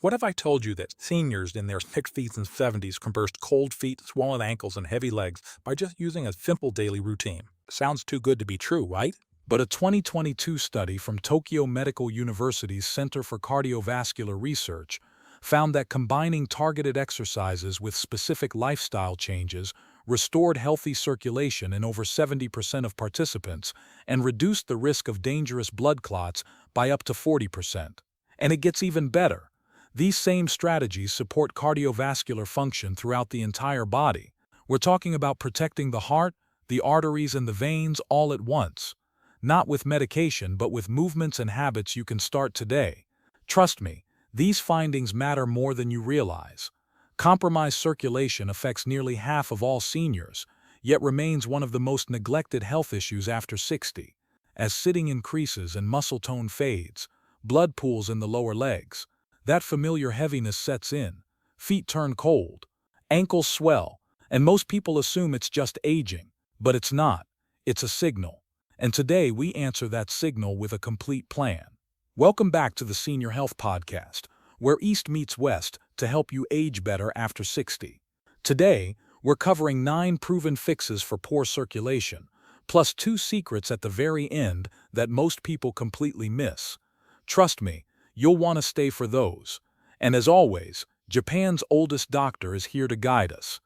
What if I told you that seniors in their 60s and 70s can burst cold feet, swollen ankles, and heavy legs by just using a simple daily routine? Sounds too good to be true, right? But a 2022 study from Tokyo Medical University's Center for Cardiovascular Research found that combining targeted exercises with specific lifestyle changes restored healthy circulation in over 70% of participants and reduced the risk of dangerous blood clots by up to 40%. And it gets even better. These same strategies support cardiovascular function throughout the entire body. We're talking about protecting the heart, the arteries, and the veins all at once. Not with medication, but with movements and habits you can start today. Trust me, these findings matter more than you realize. Compromised circulation affects nearly half of all seniors, yet remains one of the most neglected health issues after 60. As sitting increases and muscle tone fades, blood pools in the lower legs, that familiar heaviness sets in, feet turn cold, ankles swell, and most people assume it's just aging. But it's not. It's a signal. And today we answer that signal with a complete plan. Welcome back to the Senior Health Podcast, where East meets West to help you age better after 60. Today, we're covering 9 proven fixes for poor circulation, plus 2 secrets at the very end that most people completely miss. Trust me, you'll want to stay for those. And as always, Japan's oldest doctor is here to guide us.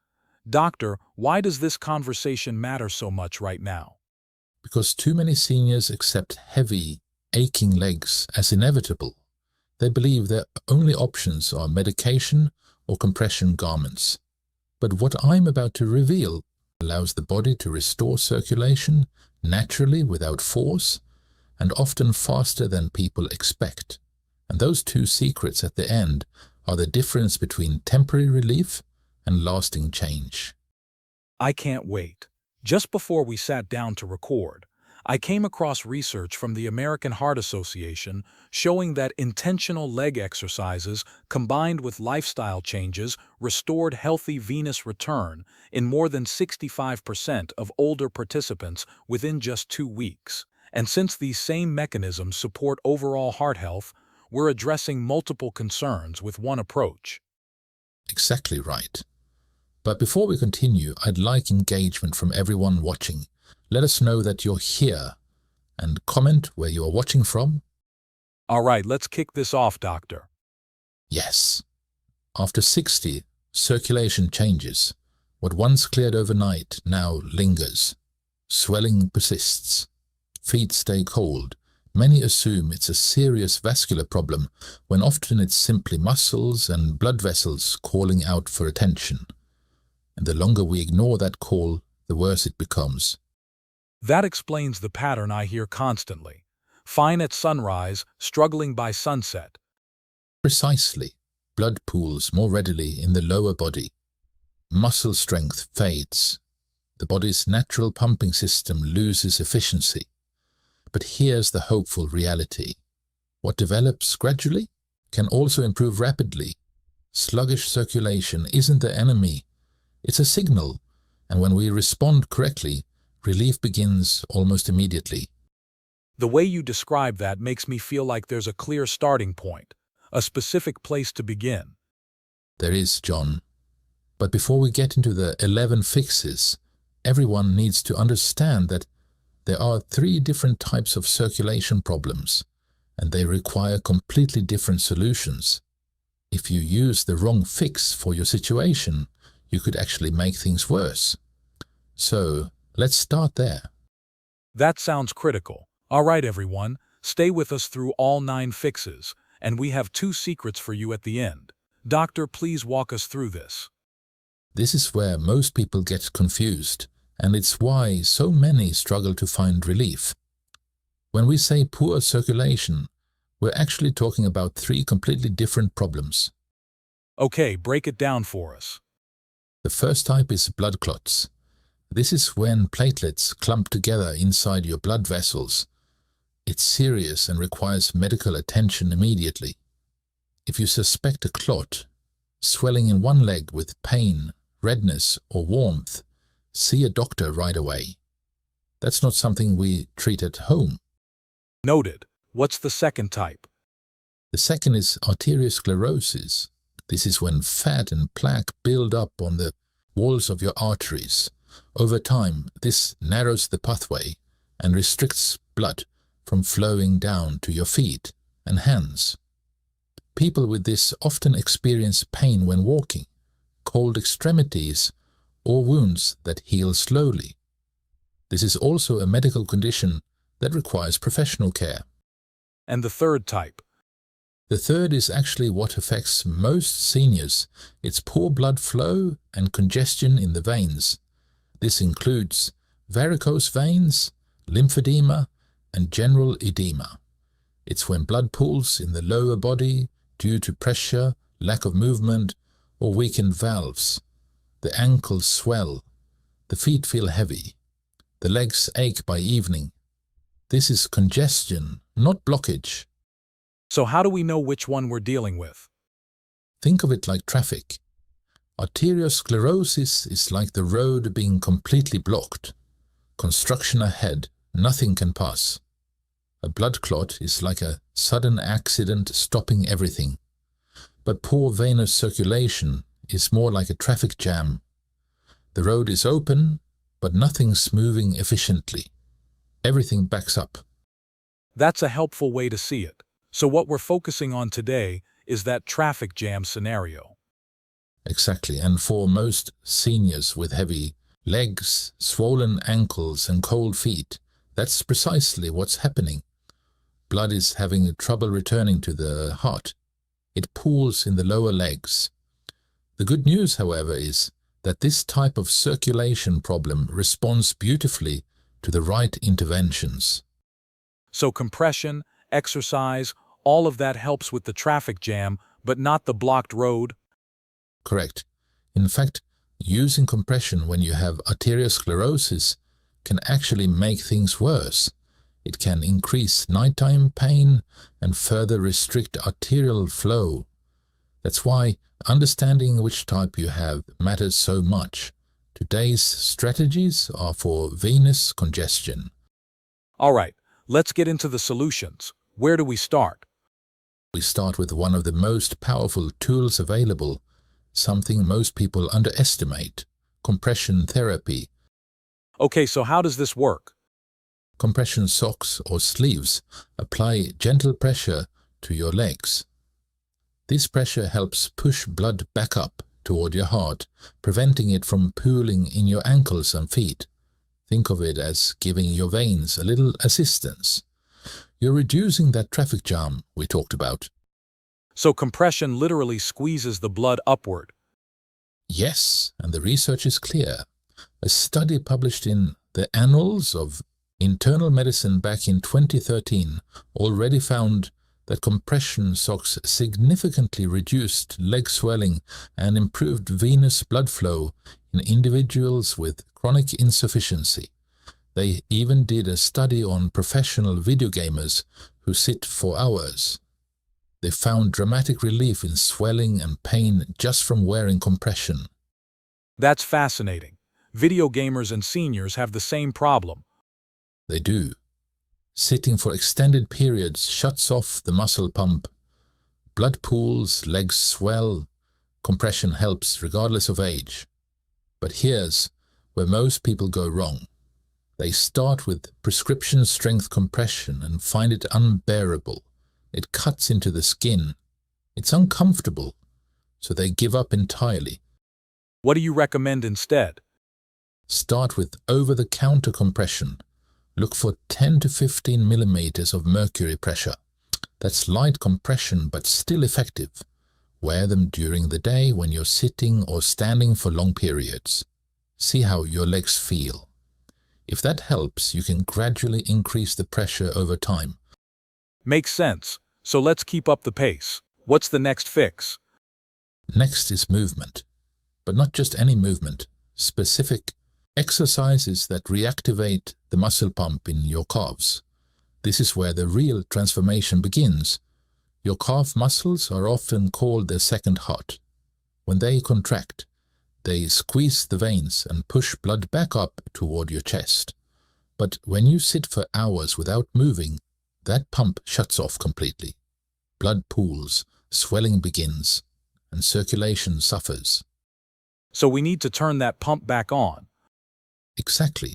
Doctor, why does this conversation matter so much right now? Because too many seniors accept heavy, aching legs as inevitable. They believe their only options are medication or compression garments. But what I'm about to reveal allows the body to restore circulation naturally without force and often faster than people expect. And those 2 secrets at the end are the difference between temporary relief and lasting change. I can't wait. Just before we sat down to record, I came across research from the American Heart Association showing that intentional leg exercises combined with lifestyle changes restored healthy venous return in more than 65% of older participants within just 2 weeks. And since these same mechanisms support overall heart health, we're addressing multiple concerns with one approach. Exactly right. But before we continue, I'd like engagement from everyone watching. Let us know that you're here and comment where you are watching from. All right, let's kick this off, Doctor. Yes. After 60, circulation changes. What once cleared overnight now lingers. Swelling persists. Feet stay cold. Many assume it's a serious vascular problem when often it's simply muscles and blood vessels calling out for attention. And the longer we ignore that call, the worse it becomes. That explains the pattern I hear constantly. Fine at sunrise, struggling by sunset. Precisely. Blood pools more readily in the lower body. Muscle strength fades. The body's natural pumping system loses efficiency. But here's the hopeful reality. What develops gradually can also improve rapidly. Sluggish circulation isn't the enemy. It's a signal, and when we respond correctly, relief begins almost immediately. The way you describe that makes me feel like there's a clear starting point, a specific place to begin. There is, John. But before we get into the 11 fixes, everyone needs to understand that there are 3 different types of circulation problems, and they require completely different solutions. If you use the wrong fix for your situation, you could actually make things worse. So, let's start there. That sounds critical. All right, everyone, stay with us through all 9 fixes, and we have 2 secrets for you at the end. Doctor, please walk us through this. This is where most people get confused, and it's why so many struggle to find relief. When we say poor circulation, we're actually talking about 3 completely different problems. Okay, break it down for us. The first type is blood clots. This is when platelets clump together inside your blood vessels. It's serious and requires medical attention immediately. If you suspect a clot, swelling in one leg with pain, redness, or warmth, see a doctor right away. That's not something we treat at home. Noted. What's the second type? The second is arteriosclerosis. This is when fat and plaque build up on the walls of your arteries. Over time, this narrows the pathway and restricts blood from flowing down to your feet and hands. People with this often experience pain when walking, cold extremities, or wounds that heal slowly. This is also a medical condition that requires professional care. And the third type? The third is actually what affects most seniors. It's poor blood flow and congestion in the veins. This includes varicose veins, lymphedema, and general edema. It's when blood pools in the lower body due to pressure, lack of movement, or weakened valves. The ankles swell, the feet feel heavy, the legs ache by evening. This is congestion, not blockage. So how do we know which one we're dealing with? Think of it like traffic. Arteriosclerosis is like the road being completely blocked. Construction ahead, nothing can pass. A blood clot is like a sudden accident stopping everything. But poor venous circulation is more like a traffic jam. The road is open, but nothing's moving efficiently. Everything backs up. That's a helpful way to see it. So what we're focusing on today is that traffic jam scenario. Exactly, and for most seniors with heavy legs, swollen ankles and cold feet, that's precisely what's happening. Blood is having trouble returning to the heart. It pools in the lower legs. The good news, however, is that this type of circulation problem responds beautifully to the right interventions. So compression, exercise, all of that helps with the traffic jam, but not the blocked road? Correct. In fact, using compression when you have arteriosclerosis can actually make things worse. It can increase nighttime pain and further restrict arterial flow. That's why understanding which type you have matters so much. Today's strategies are for venous congestion. All right, let's get into the solutions. Where do we start? We start with one of the most powerful tools available, something most people underestimate: compression therapy. Okay, so how does this work? Compression socks or sleeves apply gentle pressure to your legs. This pressure helps push blood back up toward your heart, preventing it from pooling in your ankles and feet. Think of it as giving your veins a little assistance. You're reducing that traffic jam we talked about. So compression literally squeezes the blood upward. Yes, and the research is clear. A study published in the Annals of Internal Medicine back in 2013 already found that compression socks significantly reduced leg swelling and improved venous blood flow in individuals with chronic insufficiency. They even did a study on professional video gamers who sit for hours. They found dramatic relief in swelling and pain just from wearing compression. That's fascinating. Video gamers and seniors have the same problem. They do. Sitting for extended periods shuts off the muscle pump. Blood pools, legs swell. Compression helps regardless of age. But here's where most people go wrong. They start with prescription strength compression and find it unbearable. It cuts into the skin. It's uncomfortable, so they give up entirely. What do you recommend instead? Start with over-the-counter compression. Look for 10 to 15 millimeters of mercury pressure. That's light compression but still effective. Wear them during the day when you're sitting or standing for long periods. See how your legs feel. If that helps, you can gradually increase the pressure over time. Makes sense. So let's keep up the pace. What's the next fix? Next is movement. But not just any movement. Specific exercises that reactivate the muscle pump in your calves. This is where the real transformation begins. Your calf muscles are often called the second heart. When they contract, they squeeze the veins and push blood back up toward your chest. But when you sit for hours without moving, that pump shuts off completely. blood pools, swelling begins, and circulation suffers. So we need to turn that pump back on. Exactly.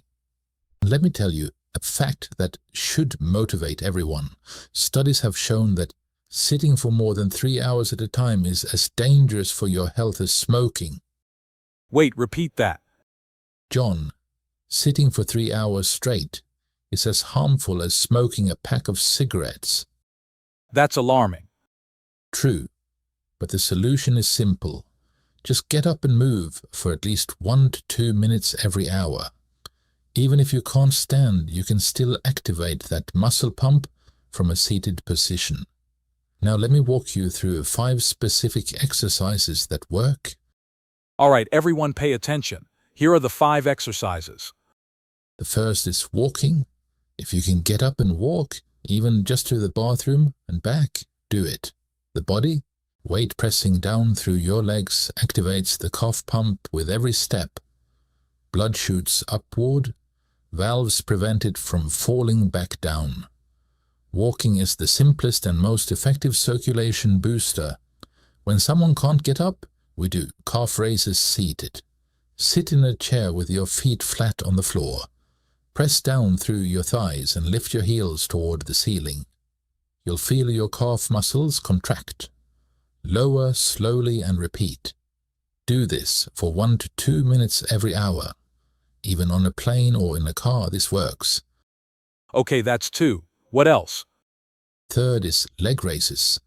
Let me tell you a fact that should motivate everyone. Studies have shown that sitting for more than 3 hours at a time is as dangerous for your health as smoking. Wait, repeat that. John, sitting for 3 hours straight is as harmful as smoking a pack of cigarettes. That's alarming. True, but the solution is simple. Just get up and move for at least 1 to 2 minutes every hour. Even if you can't stand, you can still activate that muscle pump from a seated position. Now let me walk you through 5 specific exercises that work. All right, everyone pay attention. Here are the 5 exercises. The first is walking. If you can get up and walk, even just to the bathroom and back, do it. The body, weight pressing down through your legs, activates the calf pump with every step. Blood shoots upward. Valves prevent it from falling back down. Walking is the simplest and most effective circulation booster. When someone can't get up, we do calf raises seated. Sit in a chair with your feet flat on the floor. Press down through your thighs and lift your heels toward the ceiling. You'll feel your calf muscles contract. Lower slowly and repeat. Do this for 1 to 2 minutes every hour. Even on a plane or in a car, this works. Okay, that's 2. What else? Third is leg raises.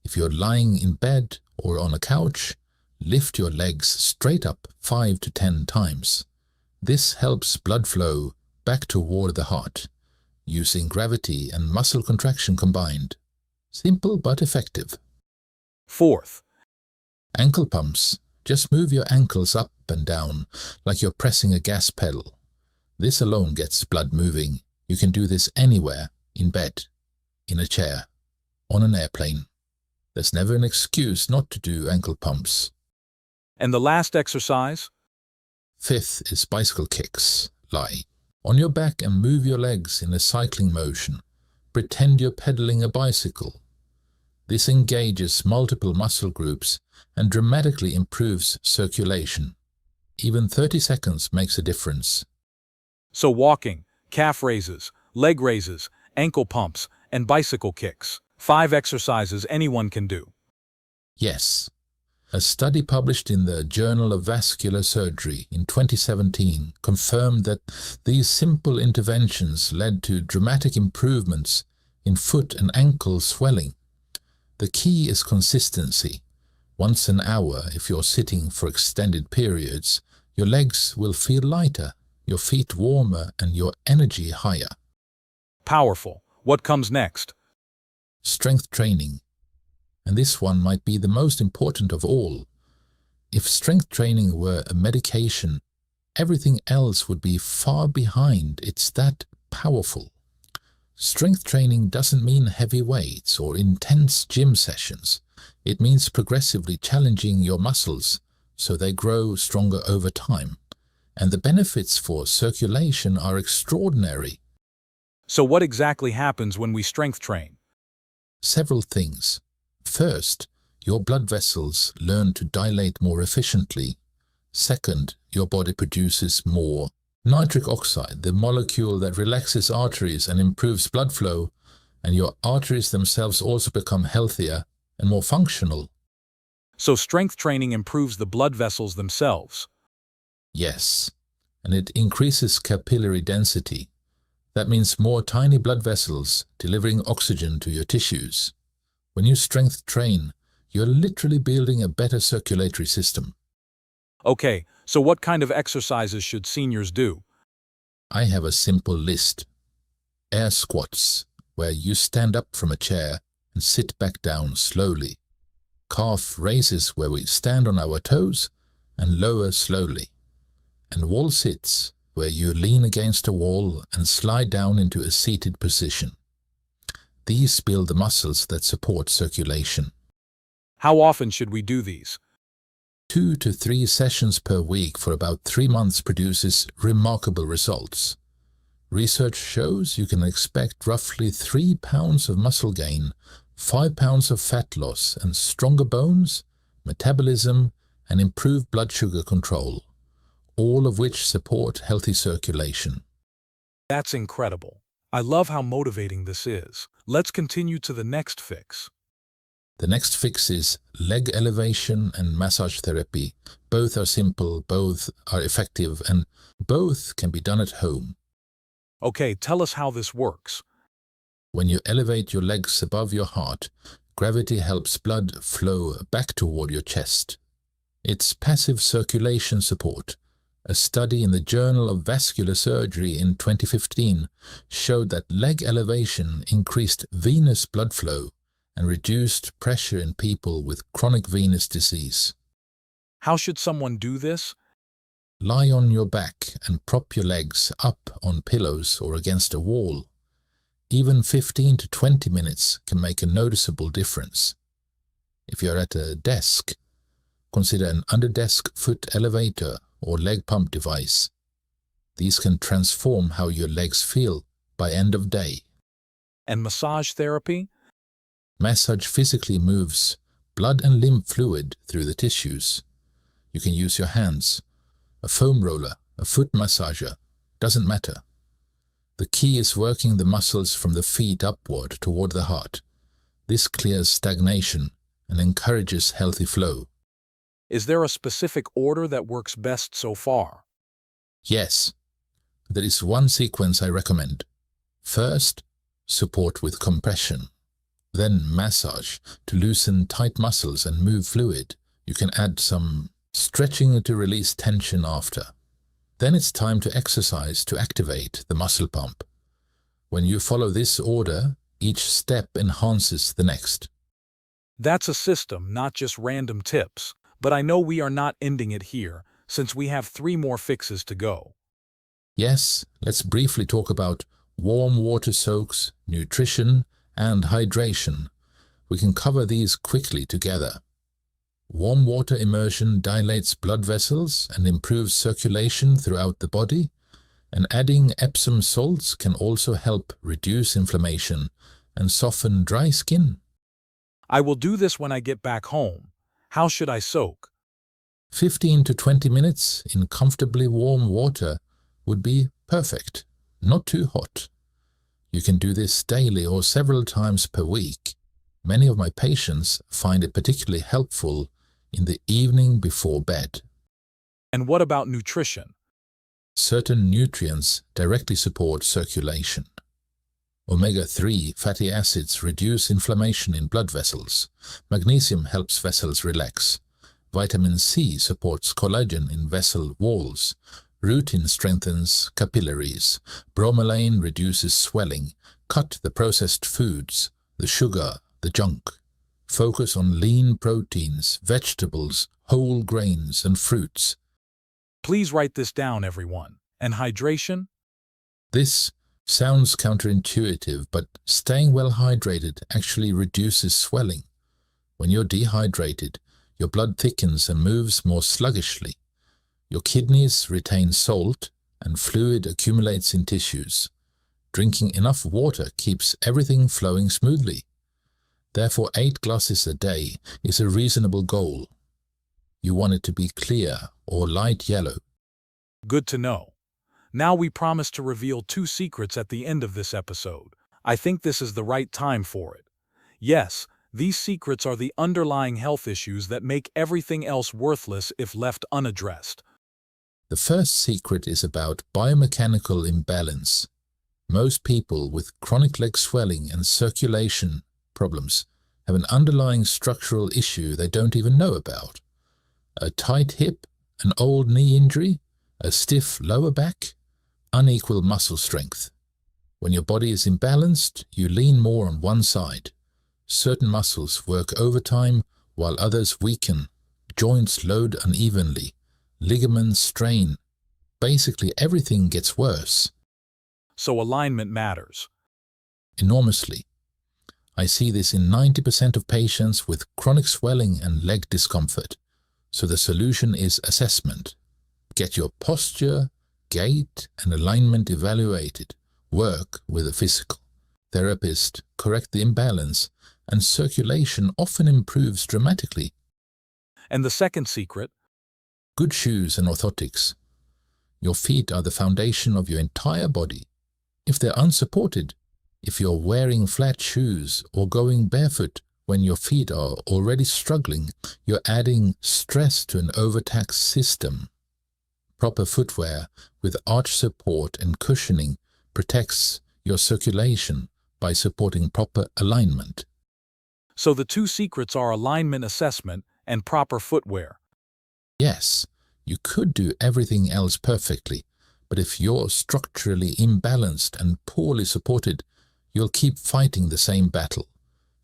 If you're lying in bed or on a couch, lift your legs straight up 5 to 10 times. This helps blood flow back toward the heart, using gravity and muscle contraction combined. Simple but effective. Fourth, Ankle pumps. Just move your ankles up and down like you're pressing a gas pedal. This alone gets blood moving. You can do this anywhere, in bed, in a chair, on an airplane. There's never an excuse not to do ankle pumps. and the last exercise? Fifth is bicycle kicks. Lie on your back and move your legs in a cycling motion. Pretend you're pedaling a bicycle. This engages multiple muscle groups and dramatically improves circulation. Even 30 seconds makes a difference. So walking, calf raises, leg raises, ankle pumps, and bicycle kicks. 5 exercises anyone can do. Yes. A study published in the Journal of Vascular Surgery in 2017 confirmed that these simple interventions led to dramatic improvements in foot and ankle swelling. The key is consistency. Once an hour, if you're sitting for extended periods, your legs will feel lighter, your feet warmer, and your energy higher. Powerful. What comes next? Strength training. And this one might be the most important of all. If strength training were a medication, everything else would be far behind. It's that powerful. Strength training doesn't mean heavy weights or intense gym sessions. It means progressively challenging your muscles so they grow stronger over time. And the benefits for circulation are extraordinary. So what exactly happens when we strength train? Several things. First, your blood vessels learn to dilate more efficiently. Second, your body produces more nitric oxide, the molecule that relaxes arteries and improves blood flow, and your arteries themselves also become healthier and more functional. So strength training improves the blood vessels themselves. Yes, and it increases capillary density. That means more tiny blood vessels delivering oxygen to your tissues. When you strength train, you're literally building a better circulatory system. Okay, so what kind of exercises should seniors do? I have a simple list. Air squats, where you stand up from a chair and sit back down slowly. Calf raises, where we stand on our toes and lower slowly. And wall sits, where you lean against a wall and slide down into a seated position. These build the muscles that support circulation. How often should we do these? 2 to 3 sessions per week for about 3 months produces remarkable results. Research shows you can expect roughly 3 pounds of muscle gain 5 pounds of fat loss and stronger bones, metabolism, and improved blood sugar control, all of which support healthy circulation. That's incredible. I love how motivating this is. Let's continue to the next fix. The next fix is leg elevation and massage therapy. Both are simple, both are effective, and both can be done at home. Okay, tell us how this works. When you elevate your legs above your heart, gravity helps blood flow back toward your chest. It's passive circulation support. A study in the Journal of Vascular Surgery in 2015 showed that leg elevation increased venous blood flow and reduced pressure in people with chronic venous disease. How should someone do this? Lie on your back and prop your legs up on pillows or against a wall. Even 15 to 20 minutes can make a noticeable difference. If you're at a desk, consider an under-desk foot elevator or leg pump device. These can transform how your legs feel by end of day. And massage therapy? Massage physically moves blood and lymph fluid through the tissues. You can use your hands, a foam roller, a foot massager, doesn't matter. The key is working the muscles from the feet upward toward the heart. This clears stagnation and encourages healthy flow. Is there a specific order that works best so far? Yes, there is one sequence I recommend. First, support with compression. Then massage to loosen tight muscles and move fluid. You can add some stretching to release tension after. Then it's time to exercise to activate the muscle pump. When you follow this order, each step enhances the next. That's a system, not just random tips. But I know we are not ending it here, since we have 3 more fixes to go. Yes, let's briefly talk about warm water soaks, nutrition, and hydration. We can cover these quickly together. Warm water immersion dilates blood vessels and improves circulation throughout the body, and adding Epsom salts can also help reduce inflammation and soften dry skin. I will do this when I get back home. How should I soak? 15 to 20 minutes in comfortably warm water would be perfect, not too hot. You can do this daily or several times per week. Many of my patients find it particularly helpful in the evening before bed. And what about nutrition? Certain nutrients directly support circulation. Omega-3 fatty acids reduce inflammation in blood vessels. Magnesium helps vessels relax. Vitamin C supports collagen in vessel walls. Rutin strengthens capillaries. Bromelain reduces swelling. Cut the processed foods, the sugar, the junk. Focus on lean proteins, vegetables, whole grains, and fruits. Please write this down, everyone. And hydration? This sounds counterintuitive, but staying well hydrated actually reduces swelling. When you're dehydrated, your blood thickens and moves more sluggishly. Your kidneys retain salt and fluid accumulates in tissues. Drinking enough water keeps everything flowing smoothly. Therefore, 8 glasses a day is a reasonable goal. You want it to be clear or light yellow. Good to know. Now we promise to reveal 2 secrets at the end of this episode. I think this is the right time for it. Yes, these secrets are the underlying health issues that make everything else worthless if left unaddressed. The first secret is about biomechanical imbalance. Most people with chronic leg swelling and circulation problems have an underlying structural issue they don't even know about. A tight hip, an old knee injury, a stiff lower back, unequal muscle strength. When your body is imbalanced, you lean more on one side. Certain muscles work overtime while others weaken. Joints load unevenly. Ligaments strain. Basically, everything gets worse. So alignment matters. Enormously. I see this in 90% of patients with chronic swelling and leg discomfort. So the solution is assessment. Get your posture, gait, and alignment evaluated. Work with a physical therapist, correct the imbalance, and circulation often improves dramatically. And the second secret? Good shoes and orthotics. Your feet are the foundation of your entire body. If they're unsupported, if you're wearing flat shoes or going barefoot when your feet are already struggling, you're adding stress to an overtaxed system. Proper footwear with arch support and cushioning protects your circulation by supporting proper alignment. So the two secrets are alignment assessment and proper footwear. Yes, you could do everything else perfectly, but if you're structurally imbalanced and poorly supported, you'll keep fighting the same battle.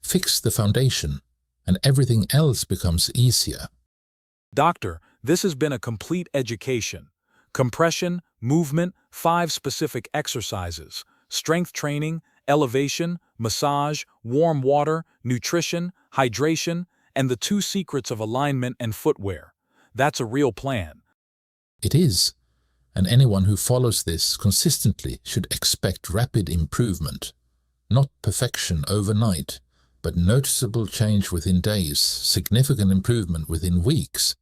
Fix the foundation, and everything else becomes easier. Doctor, this has been a complete education. Compression, movement, 5 specific exercises, strength training, elevation, massage, warm water, nutrition, hydration, and the 2 secrets of alignment and footwear. That's a real plan. It is, and anyone who follows this consistently should expect rapid improvement. Not perfection overnight, but noticeable change within days, significant improvement within weeks.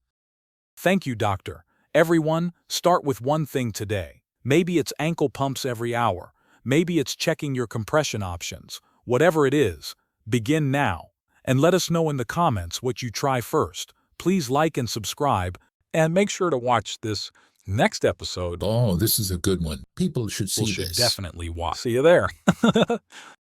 Thank you, doctor. Everyone, start with one thing today. Maybe it's ankle pumps every hour. Maybe it's checking your compression options. Whatever it is, begin now. And let us know in the comments what you try first. Please like and subscribe, and make sure to watch this next episode. Oh, this is a good one. People should see People should this. definitely watch. See you there.